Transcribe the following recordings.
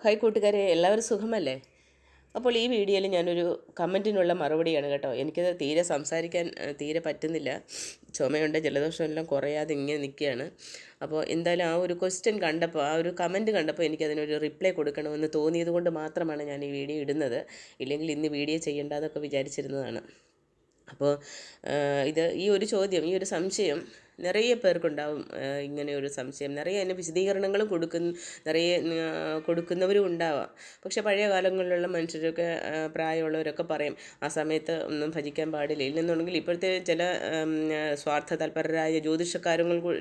Hi കൂട്ടുകാരെ, എല്ലാവരും സുഖമല്ലേ? അപ്പോൾ ഈ വീഡിയോയിൽ ഞാനൊരു കമൻറ്റിനുള്ള മറുപടിയാണ് കേട്ടോ. എനിക്കത് തീരെ സംസാരിക്കാൻ തീരെ പറ്റുന്നില്ല. ചുമയുണ്ട്, ജലദോഷം എല്ലാം കുറയാതെ ഇങ്ങനെ നിൽക്കുകയാണ്. അപ്പോൾ എന്തായാലും ആ ഒരു ക്വസ്റ്റ്യൻ കണ്ടപ്പോൾ, ആ ഒരു കമൻറ്റ് കണ്ടപ്പോൾ എനിക്കതിനൊരു റിപ്ലൈ കൊടുക്കണമെന്ന് തോന്നിയത് കൊണ്ട് മാത്രമാണ് ഞാൻ ഈ വീഡിയോ ഇടുന്നത്. ഇല്ലെങ്കിൽ ഇന്ന് വീഡിയോ ചെയ്യേണ്ടതൊക്കെ വിചാരിച്ചിരുന്നതാണ്. അപ്പോൾ ഈ ഒരു ചോദ്യം, ഈ ഒരു സംശയം നിറയെ പേർക്കുണ്ടാവും. ഇങ്ങനെ ഒരു സംശയം നിറയെ അതിന് വിശദീകരണങ്ങളും നിറയെ കൊടുക്കുന്നവരും ഉണ്ടാവാം. പക്ഷേ പഴയ കാലങ്ങളിലുള്ള മനുഷ്യരൊക്കെ, പ്രായമുള്ളവരൊക്കെ പറയും ആ സമയത്ത് ഒന്നും ഭജിക്കാൻ പാടില്ല. ഇല്ലെന്നുണ്ടെങ്കിൽ ഇപ്പോഴത്തെ ചില സ്വാർത്ഥ തൽപരരായ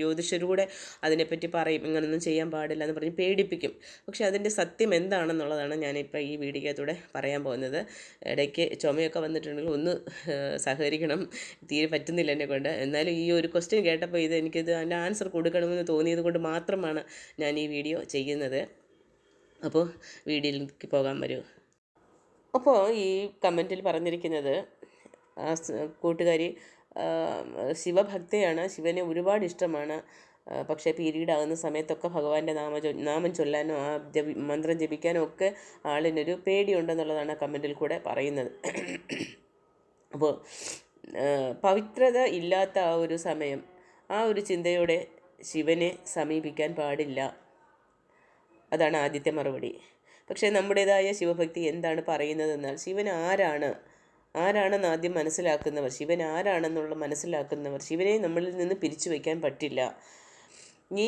ജ്യോതിഷരൂടെ അതിനെപ്പറ്റി പറയും, ഇങ്ങനൊന്നും ചെയ്യാൻ പാടില്ല എന്ന് പറഞ്ഞ് പേടിപ്പിക്കും. പക്ഷേ അതിൻ്റെ സത്യം എന്താണെന്നുള്ളതാണ് ഞാനിപ്പോൾ ഈ വീഡിയോക്കകത്തൂടെ പറയാൻ പോകുന്നത്. ഇടയ്ക്ക് ചുമയൊക്കെ വന്നിട്ടുണ്ടെങ്കിൽ ഒന്ന് സഹകരിക്കണം, തീരെ പറ്റുന്നില്ല എന്നെ കൊണ്ട്. എന്നാലും ഈ ഒരു ക്വസ്റ്റ്യൻ കേട്ടപ്പോൾ എനിക്കിത് അതിൻ്റെ ആൻസർ കൊടുക്കണമെന്ന് തോന്നിയത് കൊണ്ട് മാത്രമാണ് ഞാൻ ഈ വീഡിയോ ചെയ്യുന്നത്. അപ്പോൾ വീഡിയോയിലേക്ക് പോകാൻ വരൂ. അപ്പോൾ ഈ കമൻറ്റിൽ പറഞ്ഞിരിക്കുന്നത്, കൂട്ടുകാരി ശിവഭക്തയാണ്, ശിവനെ ഒരുപാട് ഇഷ്ടമാണ്. പക്ഷേ പീരീഡ് ആകുന്ന സമയത്തൊക്കെ ഭഗവാന്റെ നാമം ചൊല്ലാനോ മന്ത്രം ജപിക്കാനോ ഒക്കെ ആളിനൊരു പേടിയുണ്ടെന്നുള്ളതാണ് കമൻറ്റിൽ കൂടെ പറയുന്നത്. അപ്പോൾ പവിത്രത ഇല്ലാത്ത ആ ഒരു സമയം, ആ ഒരു ചിന്തയോടെ ശിവനെ സമീപിക്കാൻ പാടില്ല. അതാണ് ആദ്യത്തെ മറുപടി. പക്ഷേ നമ്മുടേതായ ശിവഭക്തി എന്താണ് പറയുന്നതെന്നാൽ, ശിവൻ ആരാണെന്ന് ആദ്യം മനസ്സിലാക്കുന്നവർ, ശിവൻ ആരാണെന്നുള്ള മനസ്സിലാക്കുന്നവർ, ശിവനെ നമ്മളിൽ നിന്ന് പിരിച്ചു വയ്ക്കാൻ പറ്റില്ല. ഈ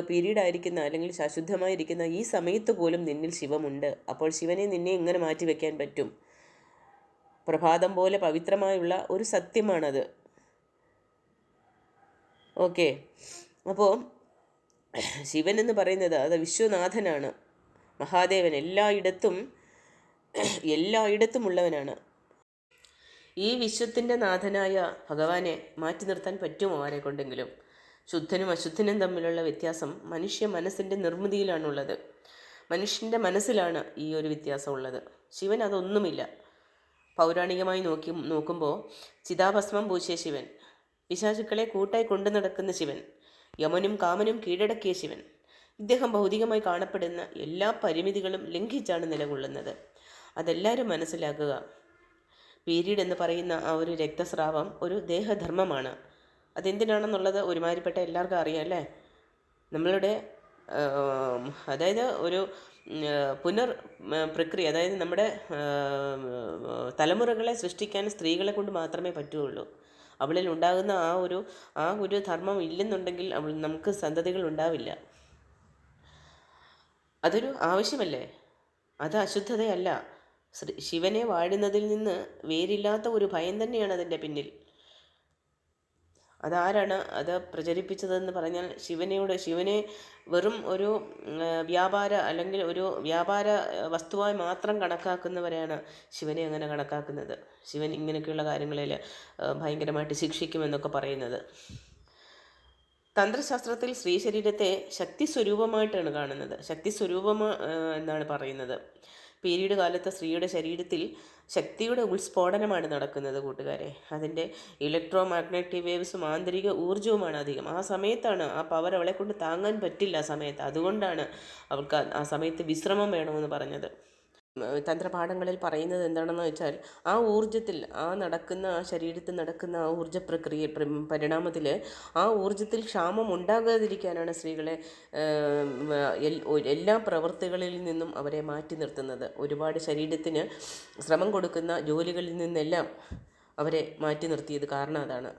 പീരീഡ് ആയിരിക്കുന്ന അല്ലെങ്കിൽ അശുദ്ധമായിരിക്കുന്ന ഈ സമയത്ത് പോലും നിന്നിൽ ശിവമുണ്ട്. അപ്പോൾ ശിവനെ നിന്നെ എങ്ങനെ മാറ്റി വയ്ക്കാൻ പറ്റും? പ്രഭാതം പോലെ പവിത്രമായുള്ള ഒരു സത്യമാണത്. ഓക്കെ, അപ്പോൾ ശിവൻ എന്ന് പറയുന്നത് അത് വിശ്വനാഥനാണ്, മഹാദേവൻ, എല്ലായിടത്തും ഉള്ളവനാണ്. ഈ വിശ്വത്തിൻ്റെ നാഥനായ ഭഗവാനെ മാറ്റി നിർത്താൻ പറ്റുമോ ആരെ കൊണ്ടെങ്കിലും? ശുദ്ധനും അശുദ്ധനും തമ്മിലുള്ള വ്യത്യാസം മനുഷ്യ മനസ്സിൻ്റെ നിർമ്മിതിയിലാണുള്ളത്. മനുഷ്യൻ്റെ മനസ്സിലാണ് ഈ ഒരു വ്യത്യാസമുള്ളത്. ശിവൻ അതൊന്നുമില്ല. പൗരാണികമായി നോക്കുമ്പോൾ ചിതാഭസ്മം പൂശിയ ശിവൻ, പിശാചുക്കളെ കൂട്ടായി കൊണ്ടു നടക്കുന്ന ശിവൻ, യമനും കാമനും കീഴടക്കിയ ശിവൻ, ഇദ്ദേഹം ഭൗതികമായി കാണപ്പെടുന്ന എല്ലാ പരിമിതികളും ലംഘിച്ചാണ് നിലകൊള്ളുന്നത്. അതെല്ലാവരും മനസ്സിലാക്കുക. പീരീഡ് എന്ന് പറയുന്ന ആ ഒരു രക്തസ്രാവം ഒരു ദേഹധർമ്മമാണ്. അതെന്തിനാണെന്നുള്ളത് ഒരുമാതിരിപ്പെട്ട എല്ലാവർക്കും അറിയാം അല്ലേ? നമ്മളുടെ അതായത് ഒരു പ്രക്രിയ, അതായത് നമ്മുടെ തലമുറകളെ സൃഷ്ടിക്കാൻ സ്ത്രീകളെ കൊണ്ട് മാത്രമേ പറ്റുകയുള്ളൂ. അവളിൽ ഉണ്ടാകുന്ന ആ ഒരു ധർമ്മം ഇല്ലെന്നുണ്ടെങ്കിൽ നമുക്ക് സന്തതികൾ ഉണ്ടാവില്ല. അതൊരു ആവശ്യമല്ലേ? അത് അശുദ്ധതയല്ല. ശിവനെ വാഴുന്നതിൽ നിന്ന് വേരില്ലാത്ത ഒരു ഭയം തന്നെയാണ് അതിൻ്റെ പിന്നിൽ. അതാരാണ് അത് പ്രചരിപ്പിച്ചതെന്ന് പറഞ്ഞാൽ, ശിവനെ വെറും ഒരു അല്ലെങ്കിൽ ഒരു വ്യാപാര വസ്തുവായി മാത്രം കണക്കാക്കുന്നവരെയാണ് ശിവനെ അങ്ങനെ കണക്കാക്കുന്നത്. ശിവൻ ഇങ്ങനെയൊക്കെയുള്ള കാര്യങ്ങളിൽ ഭയങ്കരമായിട്ട് ശിക്ഷിക്കുമെന്നൊക്കെ പറയുന്നത്. തന്ത്രശാസ്ത്രത്തിൽ സ്ത്രീ ശരീരത്തെ ശക്തി സ്വരൂപമായിട്ടാണ് കാണുന്നത്. ശക്തി സ്വരൂപം എന്നാണ് പറയുന്നത്. പീരീഡ് കാലത്ത് സ്ത്രീയുടെ ശരീരത്തിൽ ശക്തിയുടെ ഉൾസ്ഫോടനമാണ് നടക്കുന്നത് കൂട്ടുകാരെ. അതിൻ്റെ ഇലക്ട്രോ മാഗ്നറ്റിക് വേവ്സും ആന്തരിക ഊർജ്ജവുമാണ് അധികം. ആ സമയത്താണ് ആ പവർ അവളെ കൊണ്ട് താങ്ങാൻ പറ്റില്ല ആ സമയത്ത്. അതുകൊണ്ടാണ് അവൾക്ക് ആ സമയത്ത് വിശ്രമം വേണമെന്ന് പറഞ്ഞത്. തന്ത്രപാഠങ്ങളിൽ പറയുന്നത് എന്താണെന്ന് വെച്ചാൽ, ആ ഊർജ്ജത്തിൽ ആ ശരീരത്തിൽ നടക്കുന്ന ആ ഊർജ്ജ പ്രക്രിയ പരിണാമത്തിൽ ആ ഊർജ്ജത്തിൽ ക്ഷാമം ഉണ്ടാകാതിരിക്കാനാണ് സ്ത്രീകളെ എല്ലാ പ്രവൃത്തികളിൽ നിന്നും അവരെ മാറ്റി നിർത്തുന്നത്. ഒരുപാട് ശരീരത്തിന് ശ്രമം കൊടുക്കുന്ന ജോലികളിൽ നിന്നെല്ലാം അവരെ മാറ്റി നിർത്തിയത് കാരണം അതാണ്.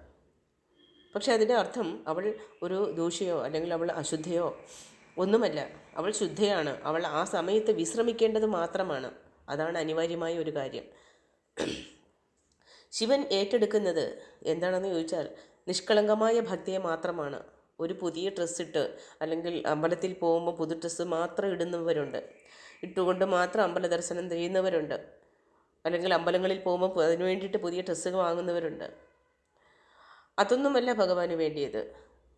പക്ഷെ അതിൻ്റെ അർത്ഥം അവൾ ഒരു ദൂഷിയോ അല്ലെങ്കിൽ അവൾ അശുദ്ധയോ ഒന്നുമല്ല. അവൾ ശുദ്ധയാണ്. അവൾ ആ സമയത്ത് വിശ്രമിക്കേണ്ടത് മാത്രമാണ്. അതാണ് അനിവാര്യമായ ഒരു കാര്യം. ശിവൻ ഏറ്റെടുക്കുന്നത് എന്താണെന്ന് ചോദിച്ചാൽ, നിഷ്കളങ്കമായ ഭക്തിയെ മാത്രമാണ്. ഒരു പുതിയ ഡ്രസ്സിട്ട് അല്ലെങ്കിൽ അമ്പലത്തിൽ പോകുമ്പോൾ പുതു ഡ്രസ്സ് മാത്രം ഇടുന്നവരുണ്ട്, ഇട്ടുകൊണ്ട് മാത്രം അമ്പല ദർശനം ചെയ്യുന്നവരുണ്ട്, അല്ലെങ്കിൽ അമ്പലങ്ങളിൽ പോകുമ്പോൾ അതിനു വേണ്ടിയിട്ട് പുതിയ ഡ്രസ്സുകൾ വാങ്ങുന്നവരുണ്ട്. അതൊന്നുമല്ല ഭഗവാന് വേണ്ടിയത്.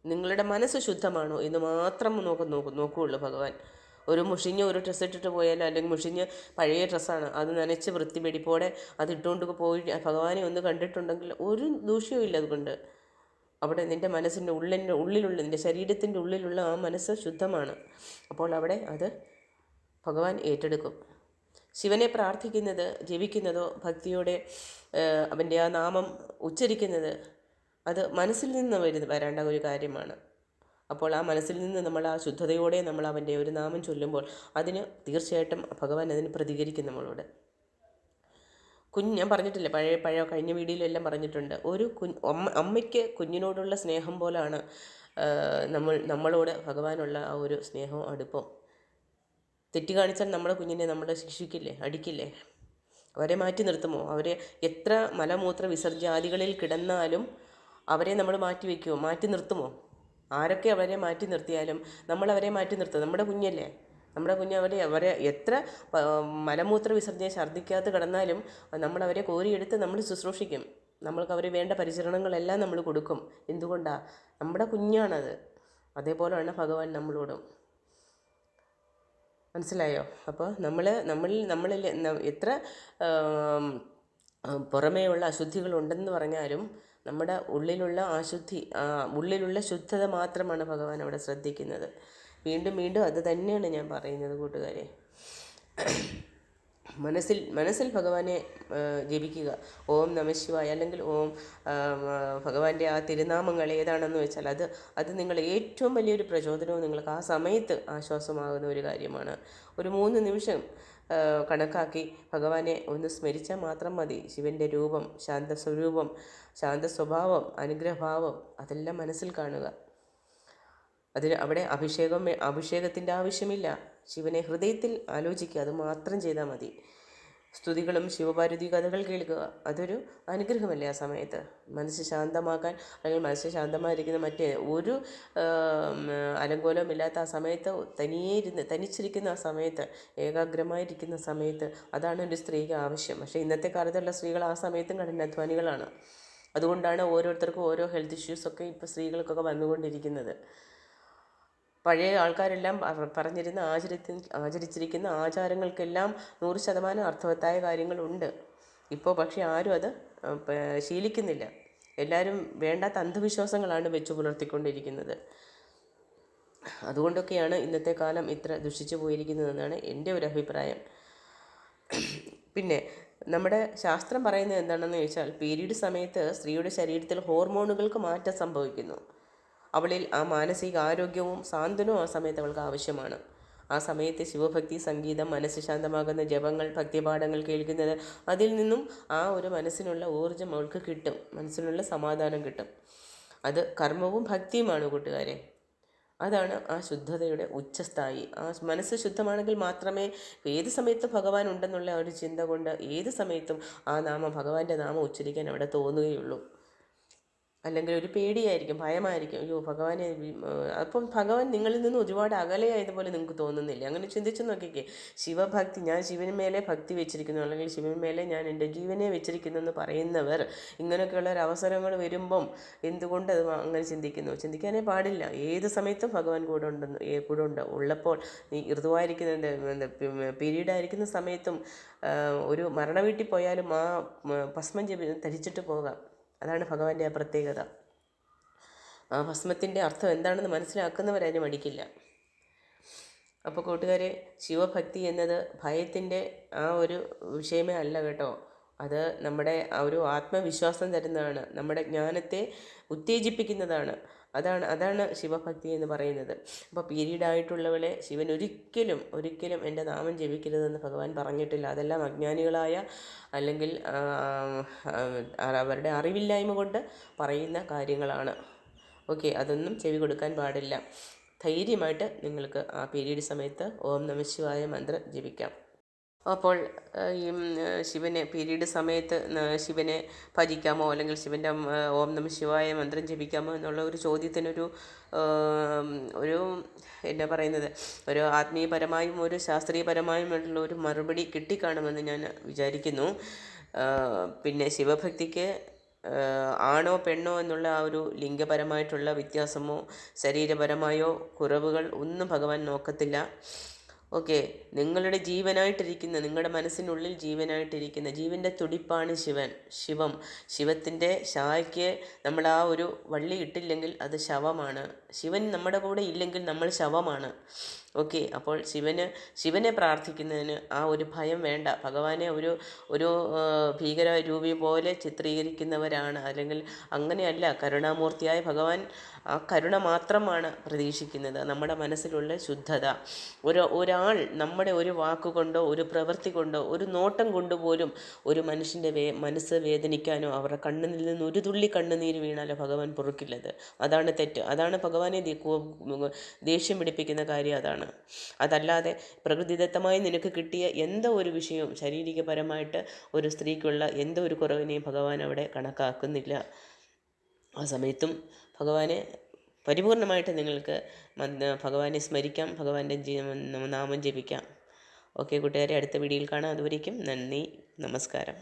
നിങ്ങളുടെ മനസ്സ് ശുദ്ധമാണോ എന്ന് മാത്രം നോക്കുകയുള്ളൂ ഭഗവാൻ. ഒരു ഒരു ഡ്രസ്സ് ഇട്ടിട്ട് പോയാൽ, അല്ലെങ്കിൽ പഴയ ഡ്രസ്സാണ്, അത് നനച്ച് വെടിപ്പോടെ അത് ഇട്ടുകൊണ്ട് പോയി ഭഗവാനെ ഒന്ന് കണ്ടിട്ടുണ്ടെങ്കിൽ ഒരു ദൂഷ്യവും ഇല്ല. അതുകൊണ്ട് അവിടെ നിൻ്റെ മനസ്സിൻ്റെ ഉള്ളിലുള്ള, നിൻ്റെ ശരീരത്തിൻ്റെ ഉള്ളിലുള്ള ആ മനസ്സ് ശുദ്ധമാണ്. അപ്പോൾ അവിടെ അത് ഭഗവാൻ ഏറ്റെടുക്കും. ശിവനെ പ്രാർത്ഥിക്കുന്നത്, ജപിക്കുന്നതോ ഭക്തിയോടെ അവൻ്റെ ആ നാമം ഉച്ചരിക്കുന്നത് അത് മനസ്സിൽ നിന്ന് വരേണ്ട ഒരു കാര്യമാണ്. അപ്പോൾ ആ മനസ്സിൽ നിന്ന് നമ്മൾ ആ ശുദ്ധതയോടെ നമ്മൾ അവൻ്റെ ഒരു നാമം ചൊല്ലുമ്പോൾ അതിന് തീർച്ചയായിട്ടും ഭഗവാൻ അതിന് പ്രതികരിക്കും നമ്മളോട്. ഞാൻ പറഞ്ഞിട്ടില്ല, പഴയ കഴിഞ്ഞ വീഡിയോയിലെല്ലാം പറഞ്ഞിട്ടുണ്ട്, ഒരു അമ്മയ്ക്ക് കുഞ്ഞിനോടുള്ള സ്നേഹം പോലാണ് നമ്മളോട് ഭഗവാനുള്ള ആ ഒരു സ്നേഹവും അടുപ്പം. തെറ്റ് കാണിച്ചാൽ നമ്മുടെ കുഞ്ഞിനെ നമ്മൾ ശിക്ഷിക്കില്ലേ, അടിക്കില്ലേ? അവരെ മാറ്റി നിർത്തുമോ? അവരെ എത്ര മലമൂത്ര വിസർജ്യാദികളിൽ കിടന്നാലും അവരെ നമ്മൾ മാറ്റി വയ്ക്കുമോ, മാറ്റി നിർത്തുമോ? ആരൊക്കെ അവരെ മാറ്റി നിർത്തിയാലും നമ്മൾ അവരെ മാറ്റി നിർത്തും. നമ്മുടെ കുഞ്ഞല്ലേ, നമ്മുടെ കുഞ്ഞ് അവരെ എത്ര മലമൂത്ര വിസർജ്ജനം ഛർദ്ദിക്കാത്ത കിടന്നാലും നമ്മളവരെ കോരിയെടുത്ത് നമ്മൾ ശുശ്രൂഷിക്കും. നമ്മൾക്ക് അവർ വേണ്ട പരിചരണങ്ങളെല്ലാം നമ്മൾ കൊടുക്കും. എന്തുകൊണ്ടാണ്? നമ്മുടെ കുഞ്ഞാണത്. അതേപോലെയാണ് ഭഗവാൻ നമ്മളോടും. മനസ്സിലായോ? അപ്പോൾ നമ്മളിൽ എത്ര പുറമേയുള്ള അശുദ്ധികളുണ്ടെന്ന് പറഞ്ഞാലും നമ്മുടെ ഉള്ളിലുള്ള ശുദ്ധത മാത്രമാണ് ഭഗവാൻ അവിടെ ശ്രദ്ധിക്കുന്നത്. വീണ്ടും വീണ്ടും അത് തന്നെയാണ് ഞാൻ പറയുന്നത് കൂട്ടുകാരെ. മനസ്സിൽ ഭഗവാനെ ജപിക്കുക. ഓം നമഃശിവായ, അല്ലെങ്കിൽ ഓം ഭഗവാന്റെ ആ തിരുനാമങ്ങൾ ഏതാണെന്ന് വെച്ചാൽ അത് നിങ്ങൾ ഏറ്റവും വലിയൊരു പ്രചോദനവും നിങ്ങൾക്ക് ആ സമയത്ത് ആശ്വാസമാകുന്ന ഒരു കാര്യമാണ്. ഒരു 3 നിമിഷം കണക്കാക്കി ഭഗവാനെ ഒന്ന് സ്മരിച്ചാൽ മാത്രം മതി. ശിവൻ്റെ രൂപം, ശാന്തസ്വരൂപം, ശാന്ത സ്വഭാവം, അനുഗ്രഹഭാവം അതെല്ലാം മനസ്സിൽ കാണുക. അവിടെ അഭിഷേകത്തിൻ്റെ ആവശ്യമില്ല. ശിവനെ ഹൃദയത്തിൽ ആലോചിക്കുക, അത് മാത്രം ചെയ്താൽ മതി. സ്തുതികളും ശിവഭാരതി കഥകൾ കേൾക്കുക, അതൊരു അനുഗ്രഹമല്ലേ ആ സമയത്ത്. മനസ്സ് ശാന്തമാക്കാൻ, അല്ലെങ്കിൽ മനസ്സ് ശാന്തമായിരിക്കുന്ന മറ്റേ ഒരു അലങ്കോലമില്ലാത്ത ആ സമയത്ത് തനിച്ചിരിക്കുന്ന ആ സമയത്ത്, ഏകാഗ്രമായിരിക്കുന്ന സമയത്ത്, അതാണ് ഒരു സ്ത്രീക്ക് ആവശ്യം. പക്ഷേ ഇന്നത്തെ കാലത്തുള്ള സ്ത്രീകൾ ആ സമയത്തും കഠിനാധ്വാനികളാണ്. അതുകൊണ്ടാണ് ഓരോരുത്തർക്കും ഓരോ ഹെൽത്ത് ഇഷ്യൂസൊക്കെ ഇപ്പോൾ സ്ത്രീകൾക്കൊക്കെ വന്നുകൊണ്ടിരിക്കുന്നത്. പഴയ ആൾക്കാരെല്ലാം ആചരിച്ചിരിക്കുന്ന ആചാരങ്ങൾക്കെല്ലാം 100% അർത്ഥവത്തായ കാര്യങ്ങളുണ്ട്. ഇപ്പോൾ പക്ഷേ ആരും അത് ശീലിക്കുന്നില്ല. എല്ലാവരും വേണ്ടാത്ത അന്ധവിശ്വാസങ്ങളാണ് വെച്ചു പുലർത്തിക്കൊണ്ടിരിക്കുന്നത്. അതുകൊണ്ടൊക്കെയാണ് ഇന്നത്തെ കാലം ഇത്ര ദുഷിച്ചു പോയിരിക്കുന്നതെന്നാണ് എൻ്റെ ഒരു അഭിപ്രായം. പിന്നെ നമ്മുടെ ശാസ്ത്രം പറയുന്നത് എന്താണെന്ന് ചോദിച്ചാൽ, പീരീഡ് സമയത്ത് സ്ത്രീയുടെ ശരീരത്തിൽ ഹോർമോണുകൾക്ക് മാറ്റം സംഭവിക്കുന്നു. അവളിൽ ആ മാനസിക ആരോഗ്യവും സാന്ത്വനവും ആ സമയത്ത് അവൾക്ക് ആവശ്യമാണ്. ആ സമയത്ത് ശിവഭക്തി സംഗീതം, മനസ്സ് ശാന്തമാകുന്ന ജപങ്ങൾ, ഭക്തിപാഠങ്ങൾ കേൾക്കുന്നത്, അതിൽ നിന്നും ആ ഒരു മനസ്സിനുള്ള ഊർജ്ജം അവൾക്ക് കിട്ടും, മനസ്സിനുള്ള സമാധാനം കിട്ടും. അത് കർമ്മവും ഭക്തിയുമാണ് കൂട്ടുകാരെ. അതാണ് ആ ശുദ്ധതയുടെ ഉച്ചസ്ഥായി. ആ മനസ്സ് ശുദ്ധമാണെങ്കിൽ മാത്രമേ ഏത് സമയത്തും ഭഗവാൻ ഉണ്ടെന്നുള്ള ഒരു ചിന്ത കൊണ്ട് ഏത് സമയത്തും ആ ഭഗവാന്റെ നാമം ഉച്ചരിക്കാൻ അവിടെ തോന്നുകയുള്ളൂ. അല്ലെങ്കിൽ ഒരു പേടിയായിരിക്കും, ഭയമായിരിക്കും, അയ്യോ ഭഗവാനെ. അപ്പം ഭഗവാൻ നിങ്ങളിൽ നിന്ന് ഒരുപാട് അകലെയായതുപോലെ നിങ്ങൾക്ക് തോന്നുന്നില്ല? അങ്ങനെ ചിന്തിച്ച് നോക്കിക്കേ. ശിവഭക്തി, ഞാൻ ശിവന് മേലെ ഭക്തി വെച്ചിരിക്കുന്നു, അല്ലെങ്കിൽ ശിവന് മേലെ ഞാൻ എൻ്റെ ജീവനെ വെച്ചിരിക്കുന്നു എന്ന് പറയുന്നവർ ഇങ്ങനെയൊക്കെയുള്ള ഒരു അവസരങ്ങൾ വരുമ്പം എന്തുകൊണ്ട് അത് അങ്ങനെ ചിന്തിക്കുന്നു? ചിന്തിക്കാനേ പാടില്ല. ഏത് സമയത്തും ഭഗവാൻ കൂടെ ഉള്ളപ്പോൾ നീ ഋതുവായിരിക്കുന്ന പീരീഡായിരിക്കുന്ന സമയത്തും ഒരു മരണ വീട്ടിൽ പോയാലും ആ ഭസ്മം ധരിച്ചിട്ട് പോകാം. അതാണ് ഭഗവാന്റെ ആ പ്രത്യേകത. ആ ഭസ്മത്തിൻ്റെ അർത്ഥം എന്താണെന്ന് മനസ്സിലാക്കുന്നവരതിന് മടിക്കില്ല. അപ്പോൾ കൂട്ടുകാരെ, ശിവഭക്തി എന്നത് ഭയത്തിൻ്റെ ആ ഒരു വിഷയമേ അല്ല കേട്ടോ. അത് നമ്മുടെ ആ ഒരു ആത്മവിശ്വാസം തരുന്നതാണ്, നമ്മുടെ ജ്ഞാനത്തെ ഉത്തേജിപ്പിക്കുന്നതാണ്. അതാണ് ശിവഭക്തി എന്ന് പറയുന്നത്. അപ്പോൾ പീരീഡായിട്ടുള്ളവളെ ശിവൻ ഒരിക്കലും എൻ്റെ നാമം ജപിക്കരുതെന്ന് ഭഗവാൻ പറഞ്ഞിട്ടില്ല. അതെല്ലാം അജ്ഞാനികളായ, അല്ലെങ്കിൽ അവരുടെ അറിവില്ലായ്മ കൊണ്ട് പറയുന്ന കാര്യങ്ങളാണ്. ഓക്കെ, അതൊന്നും ചെവി കൊടുക്കാൻ പാടില്ല. ധൈര്യമായിട്ട് നിങ്ങൾക്ക് ആ പീരീഡ് സമയത്ത് ഓം നമഃശിവായ മന്ത്രം ജപിക്കാം. അപ്പോൾ ഈ ശിവനെ പീരീഡ് സമയത്ത് ശിവനെ ഭജിക്കാമോ, അല്ലെങ്കിൽ ശിവൻ്റെ ഓം നമഃശിവായ മന്ത്രം ജപിക്കാമോ എന്നുള്ള ഒരു ചോദ്യത്തിനൊരു എന്താ പറയുന്നത്, ഒരു ആത്മീയപരമായും ഒരു ശാസ്ത്രീയപരമായുമുള്ള ഒരു മറുപടി കിട്ടിക്കാണുമെന്ന് ഞാൻ വിചാരിക്കുന്നു. പിന്നെ ശിവഭക്തിക്ക് ആണോ പെണ്ണോ എന്നുള്ള ആ ഒരു ലിംഗപരമായിട്ടുള്ള വ്യത്യാസമോ ശരീരപരമായോ കുറവുകൾ ഒന്നും ഭഗവാൻ നോക്കത്തില്ല. ഓക്കെ, നിങ്ങളുടെ ജീവനായിട്ടിരിക്കുന്ന, നിങ്ങളുടെ മനസ്സിനുള്ളിൽ ജീവനായിട്ടിരിക്കുന്ന, ജീവൻ്റെ തുടിപ്പാണ് ശിവത്തിൻ്റെ ശായ്ക്ക് നമ്മൾ ആ ഒരു വള്ളി ഇട്ടില്ലെങ്കിൽ അത് ശവമാണ്. ശിവൻ നമ്മുടെ കൂടെ ഇല്ലെങ്കിൽ നമ്മൾ ശവമാണ്. ഓക്കെ. അപ്പോൾ ശിവനെ പ്രാർത്ഥിക്കുന്നതിന് ആ ഒരു ഭയം വേണ്ട. ഭഗവാനെ ഒരു ഒരു ഭീകര രൂപി പോലെ ചിത്രീകരിക്കുന്നവരാണ്, അല്ലെങ്കിൽ അങ്ങനെയല്ല. കരുണാമൂർത്തിയായ ഭഗവാൻ ആ കരുണ മാത്രമാണ് പ്രതീക്ഷിക്കുന്നത്, നമ്മുടെ മനസ്സിലുള്ള ശുദ്ധത. ഒരാൾ നമ്മുടെ ഒരു വാക്കുകൊണ്ടോ ഒരു പ്രവൃത്തി കൊണ്ടോ ഒരു നോട്ടം കൊണ്ടുപോലും ഒരു മനുഷ്യൻ്റെ മനസ്സ് വേദനിക്കാനോ അവരുടെ കണ്ണിൽ നിന്ന് ഒരു തുള്ളി കണ്ണുനീര് വീണാലോ ഭഗവാൻ പൊറുക്കില്ലത്. അതാണ് തെറ്റ്. അതാണ് ഭഗവാനെ ദേഷ്യം പിടിപ്പിക്കുന്ന കാര്യം അതാണ്. അതല്ലാതെ പ്രകൃതിദത്തമായി നിനക്ക് കിട്ടിയ എന്തോ ഒരു വിഷയവും, ശാരീരികപരമായിട്ട് ഒരു സ്ത്രീക്കുള്ള എന്തോ ഒരു കുറവിനെയും ഭഗവാൻ അവിടെ കണക്കാക്കുന്നില്ല. ആ സമയത്തും ഭഗവാനെ പരിപൂർണമായിട്ട് നിങ്ങൾക്ക് ഭഗവാനെ സ്മരിക്കാം, ഭഗവാന്റെ നാമം ജപിക്കാം. ഓക്കെ കൂട്ടുകാരെ, അടുത്ത വീഡിയോയിൽ കാണാം. അതുവരേക്കും നന്ദി, നമസ്കാരം.